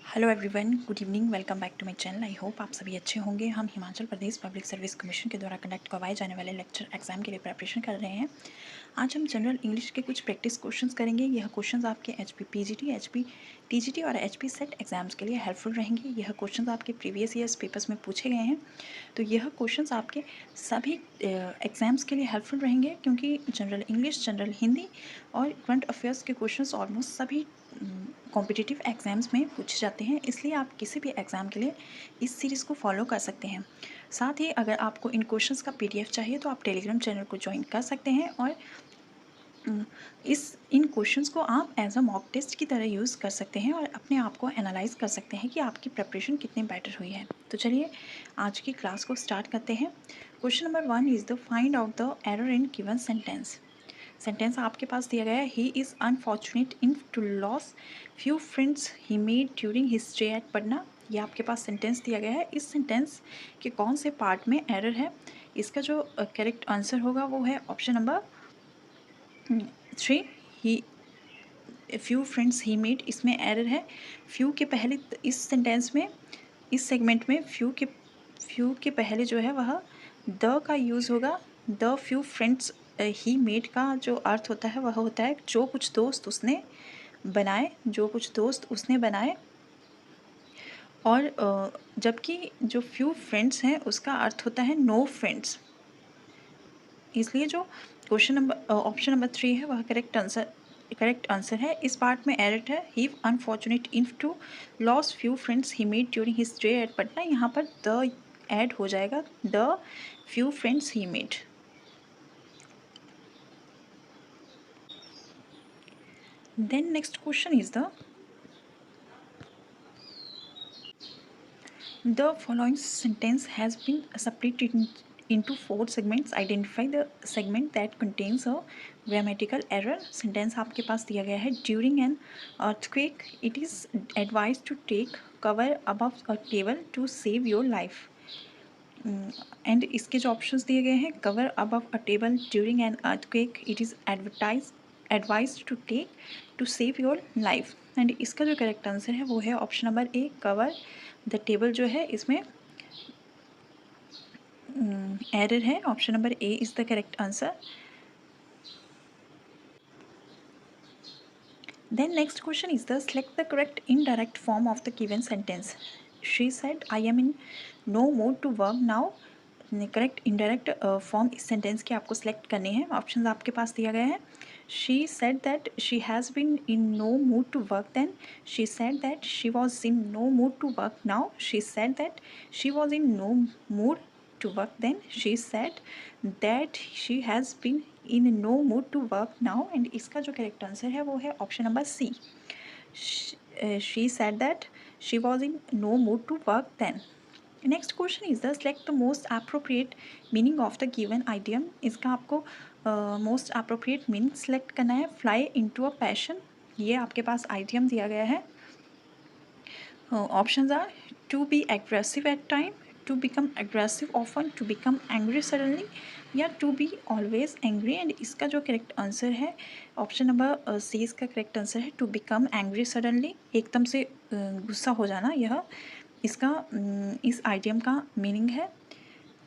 Hello everyone, good evening. Welcome back to my channel. I hope आप सभी अच्छे होंगे। हम Himachal Pradesh public service commission के द्वारा कंडक्ट करवाए जाने वाले लेक्चर एग्जाम के लिए प्रिपरेशन कर रहे हैं। आज हम जनरल इंग्लिश के कुछ प्रैक्टिस क्वेश्चंस करेंगे। यह क्वेश्चंस आपके HP PGT, HP TGT और HP सेट एग्जाम्स के लिए हेल्पफुल रहेंगे। यह क्वेश्चंस आपके प्रीवियस ईयर्स पेपर्स में पूछे गए हैं, तो यह क्वेश्चंस आपके सभी एग्जाम्स के लिए हेल्पफुल रहेंगे, क्योंकि जनरल इंग्लिश, जनरल हिंदी और करंट अफेयर्स के क्वेश्चंस ऑलमोस्ट सभी कॉम्पिटिटिव एग्ज़ाम्स में पूछे जाते हैं। इसलिए आप किसी भी एग्ज़ाम के लिए इस सीरीज़ को फॉलो कर सकते हैं। साथ ही अगर आपको इन क्वेश्चंस का PDF चाहिए तो आप टेलीग्राम चैनल को ज्वाइन कर सकते हैं और इन क्वेश्चंस को आप एज अ मॉक टेस्ट की तरह यूज़ कर सकते हैं और अपने आप को एनालाइज कर सकते हैं कि आपकी प्रिपरेशन कितनी बेटर हुई है। तो चलिए आज की क्लास को स्टार्ट करते हैं। Question number 1 is the find out the error in given sentence. Sentence आपके पास दिया गया है, he is unfortunate in to loss few friends he made during his stay at Patna. ये आपके पास सेंटेंस दिया गया है। इस सेंटेंस के कौन से पार्ट में एरर है? इसका जो करेक्ट आंसर होगा वो है option number 3, he few friends he made. इसमें एरर है। फ्यू के पहले इस सेंटेंस में, इस सेगमेंट में फ्यू के पहले जो है वह द का यूज़ होगा। The few friends he made का जो अर्थ होता है वह होता है जो कुछ दोस्त उसने बनाए, जो कुछ दोस्त उसने बनाए। और जबकि जो फ्यू फ्रेंड्स हैं उसका अर्थ होता है नो फ्रेंड्स। इसलिए जो क्वेश्चन नंबर ऑप्शन नंबर 3 है वह करेक्ट आंसर है। इस पार्ट में एरर है, he unfortunate in to loss few friends he made during his stay at Patna. यहाँ पर द ऐड हो जाएगा, the few friends he made. Then next question is the following sentence has been separated into 4 segments. Identify the segment that contains a grammatical error. Sentence आपके पास दिया गया है, during an earthquake it is advised to take cover above a table to save your life. And इसके जो options दिए गए हैं, cover above a table during an earthquake it is advise to take to save your life. And इसका जो correct answer है वो है option number A, cover the table जो है इसमें एरर है। Option number A is the correct answer. Then next question is the select the correct indirect form of the given sentence. She said, I am in no mood to work now. Correct indirect form इस sentence के आपको select करने हैं। Options आपके पास दिया गया है। She said that she has been in no mood to work then. She said that she was in no mood to work now. She said that she was in no mood to work then. She said that she has been in no mood to work now. And इसका जो correct answer है वो है option number C, she said that she was in no mood to work then. Next question is the select the most appropriate meaning of the given idiom. इसका आपको most appropriate meaning select करना है। Fly into a passion, ये आपके पास idiom दिया गया है। Options are to be aggressive at time, to become aggressive often, to become angry suddenly या to be always angry. And इसका जो करेक्ट आंसर है ऑप्शन नंबर सी, इसका करेक्ट आंसर है टू बिकम एंग्री सडनली, एकदम से गुस्सा हो जाना, यह इसका इस आइडियम का मीनिंग है।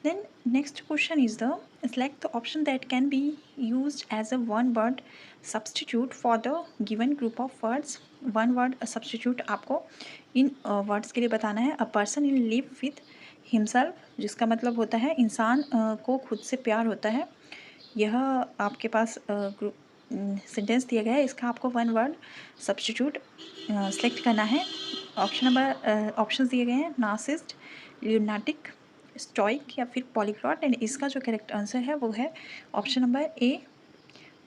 Then next question is the select the option that can be used as a one word substitute for the given group of words. One word substitute आपको इन वर्ड्स के लिए बताना है। A person in live with himself, जिसका मतलब होता है इंसान को खुद से प्यार होता है। यह आपके पास सेंटेंस दिया गया है, इसका आपको वन वर्ड सब्सटीट्यूट सेलेक्ट करना है। ऑप्शन नंबर ऑप्शंस दिए गए हैं, नार्सिसिस्ट, ल्यूनाटिक, स्टोइक या फिर पॉलीग्लॉट। एंड इसका जो करेक्ट आंसर है वो है option number A,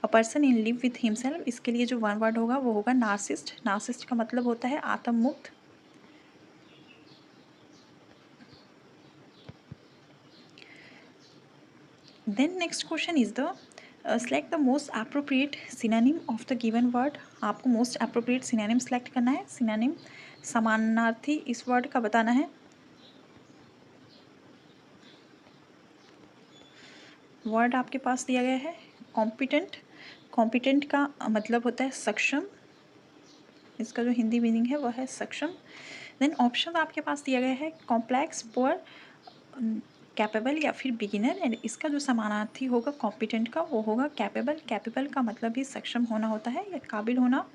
a person in live with himself. इसके लिए जो वन वर्ड होगा वो होगा नार्सिसिस्ट। नार्सिसिस्ट का मतलब होता है आत्म मुक्त। Then next question is the select the most appropriate synonym of the given word. आपको मोस्ट अप्रोप्रिएट सिनोनिम सेलेक्ट करना है। सिनोनिम समानार्थी इस वर्ड का बताना है। वर्ड आपके पास दिया गया है कॉम्पिटेंट। कॉम्पिटेंट का मतलब होता है सक्षम, इसका जो हिंदी मीनिंग है वह है सक्षम। देन ऑप्शन आपके पास दिया गया है कॉम्प्लेक्स, पुअर, कैपेबल या फिर बिगिनर। एंड इसका जो समानार्थी होगा कॉम्पिटेंट का वो होगा कैपेबल। कैपेबल का मतलब भी सक्षम होना होता है या काबिल होना।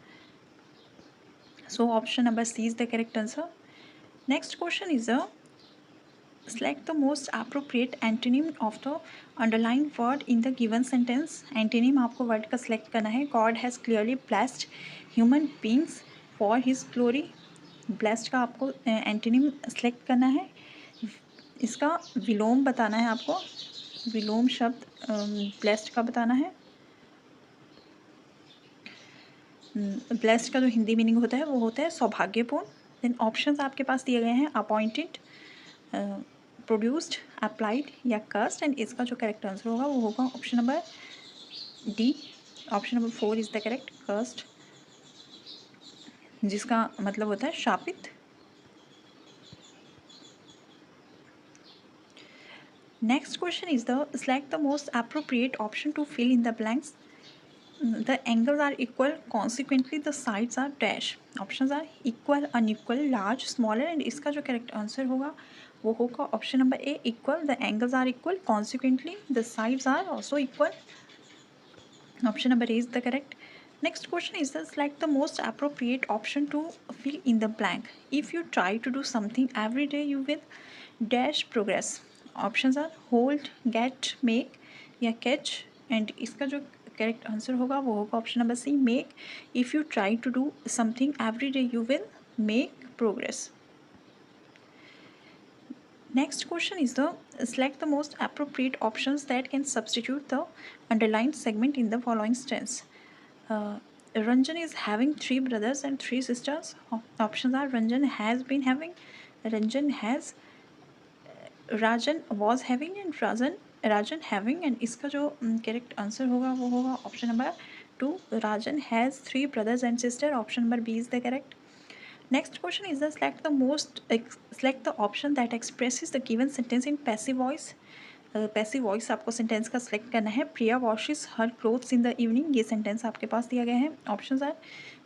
So option number C is the correct answer. Next question is select the most appropriate antonym of the underlined word in the given sentence. Antonym आपको word का select करना है। God has clearly blessed human beings for his glory. Blessed का आपको antonym select करना है। इसका विलोम बताना है आपको। विलोम शब्द blessed का बताना है। ब्लेस्ड का जो हिंदी मीनिंग होता है वो होता है सौभाग्यपूर्ण। देन ऑप्शंस आपके पास दिए गए हैं अपॉइंटेड, प्रोड्यूस्ड, अप्लाइड या कर्स्ड। एंड इसका जो करेक्ट आंसर होगा वो होगा option number D. Option number 4 is the correct, cursed, जिसका मतलब होता है शापित। Next question is the select the most appropriate option to fill in the blanks. The angles are equal, consequently the sides are dash. Options are equal, unequal, large, smaller. And इसका जो correct answer होगा वो होगा option number A, equal. The angles are equal, consequently the sides are also equal. Option number A is the correct. Next question is the select the most appropriate option to fill in the blank. If you try to do something every day, you will dash progress. Options are hold, get, make या catch. And इसका जो correct answer होगा वो होगा option number C, make. If you try to do something every day you will make progress. Next question is the select the most appropriate options that can substitute the underlined segment in the following sentence. Ranjan is having 3 brothers and 3 sisters. Options are Ranjan has been having, Ranjan has, Rajan was having and Rajan having. And इसका जो correct answer होगा वो होगा option number 2, Rajan has 3 brothers and sister. Option number B is the correct. Next question is the select the option that expresses the given sentence in passive voice. Passive voice आपको sentence का select करना है। Priya washes her clothes in the evening, ये sentence आपके पास दिया गया है। Options are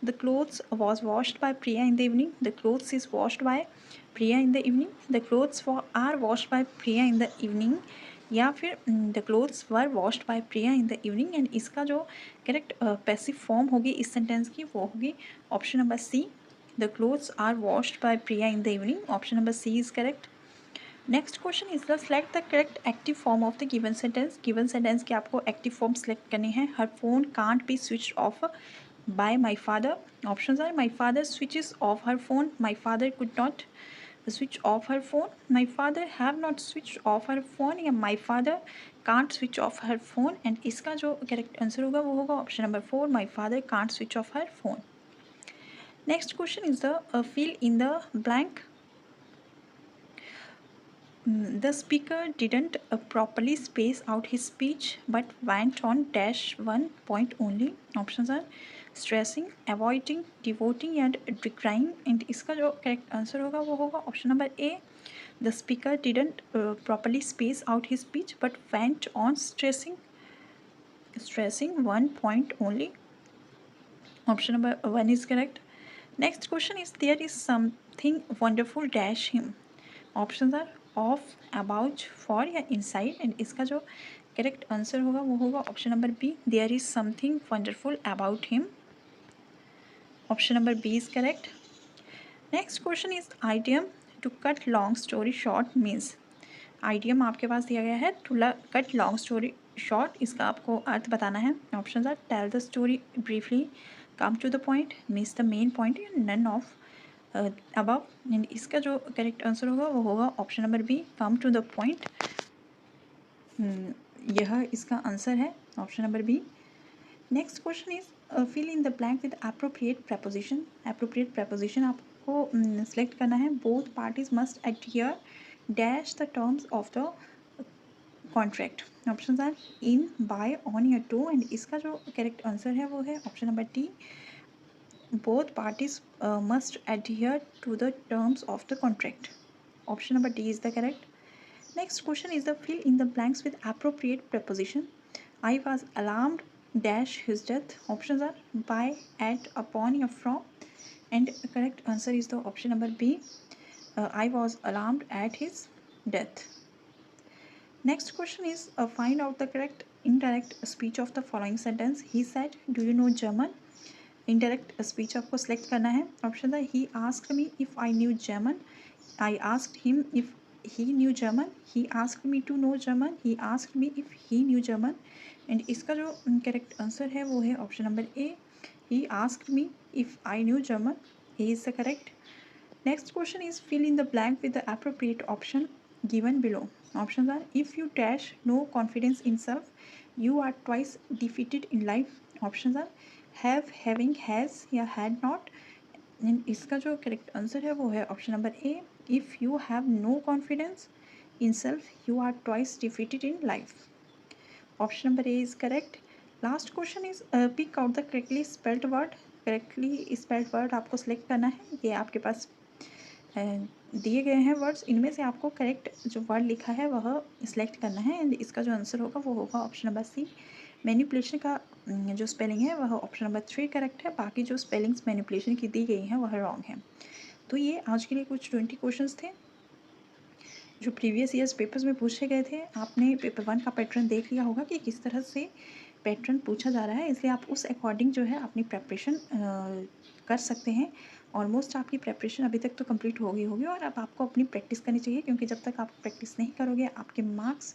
the clothes was washed by Priya in the evening, the clothes is washed by Priya in the evening, the clothes are washed by Priya in the evening, या फिर the clothes were washed by Priya in the evening. And इसका जो correct passive form होगी इस sentence की वो होगी option number C, the clothes are washed by Priya in the evening. Option number C is correct. Next question is the select the correct active form of the given sentence. Given sentence की आपको active form select करनी है। Her phone can't be switch off by my father. Options are my father switches off her phone, my father could not switch off her phone, my father have not switch off her phone, या my father can't switch off her phone. And इसका जो correct answer होगा वो होगा option number 4, my father can't switch off her phone. Next question is the fill in the blank. The speaker didn't properly space out his speech but went on dash one point only. Options are stressing, avoiding, devoting and decrying. And इसका जो correct answer होगा वो होगा option number A. The speaker didn't properly space out his speech but went on stressing one point only. Option number 1 is correct. Next question is there is something wonderful dash him. Options are off, about, for या inside. And इसका जो correct answer होगा वो होगा option number B, there is something wonderful about him. Option number B is correct. Next question is idiom to cut long story short means. Idiom आपके पास दिया गया है to cut long story short, इसका आपको अर्थ बताना है। Option are tell the story briefly, come to the point, miss the main point, none of above. And इसका जो करेक्ट आंसर होगा वो होगा option number B, come to the point. यह इसका आंसर है option number B. Next question is fill in the blank with appropriate preposition. Appropriate preposition आपको सेलेक्ट करना है। Both parties must adhere dash the terms of the contract. Option are in, by, on या to. And इसका जो correct answer है वो है option number D, both parties must adhere to the terms of the contract. Option number D is the correct. Next question is the fill in the blanks with appropriate preposition. I was alarmed dash his death. Options are by, at, upon या from. And correct answer is the option number B. I was alarmed at his death. Next question is find out the correct indirect speech of the following sentence. He said, "Do you know German?" Indirect speech आपको select करना है. Option है he asked me if I knew German. I asked him if he knew German. He asked me to know German. He asked me if he knew German. And इसका जो correct answer है वो है option number A. He asked me if I knew German. A is the correct. Next question is fill in the blank with the appropriate option given below. Options are if you dash no confidence in self, you are twice defeated in life. Options are have, having, has या had not. And इसका जो correct answer है वो है option number A. If you have no confidence in self you are twice defeated in life. Option number A is correct. Last question is pick out the correctly spelled word. Correctly spelled word आपको सेलेक्ट करना है. ये आपके पास दिए गए हैं words. इनमें से आपको करेक्ट जो वर्ड लिखा है वह सिलेक्ट करना है. एंड इसका जो आंसर होगा वो होगा ऑप्शन नंबर सी. मैनिपुलेशन का जो स्पेलिंग है वह ऑप्शन नंबर 3 करेक्ट है. बाकी जो स्पेलिंग्स मैनिपुलेशन की दी गई हैं वह रॉन्ग है. तो ये आज के लिए कुछ 20 क्वेश्चंस थे जो प्रीवियस ईयर्स पेपर्स में पूछे गए थे. आपने पेपर 1 का पैटर्न देख लिया होगा कि किस तरह से पैटर्न पूछा जा रहा है. इसलिए आप उस अकॉर्डिंग जो है अपनी प्रेपरेशन कर सकते हैं. ऑलमोस्ट आपकी प्रेपरेशन अभी तक तो कंप्लीट होगी और अब आपको अपनी प्रैक्टिस करनी चाहिए, क्योंकि जब तक आप प्रैक्टिस नहीं करोगे आपके मार्क्स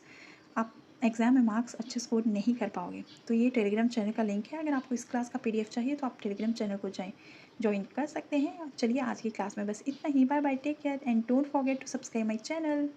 आप एग्ज़ाम में मार्क्स अच्छे स्कोर नहीं कर पाओगे. तो ये टेलीग्राम चैनल का लिंक है. अगर आपको इस क्लास का PDF चाहिए तो आप टेलीग्राम चैनल को ज्वाइन कर सकते हैं. चलिए आज की क्लास में बस इतना ही. Bye bye, take care and don't forget to subscribe my channel.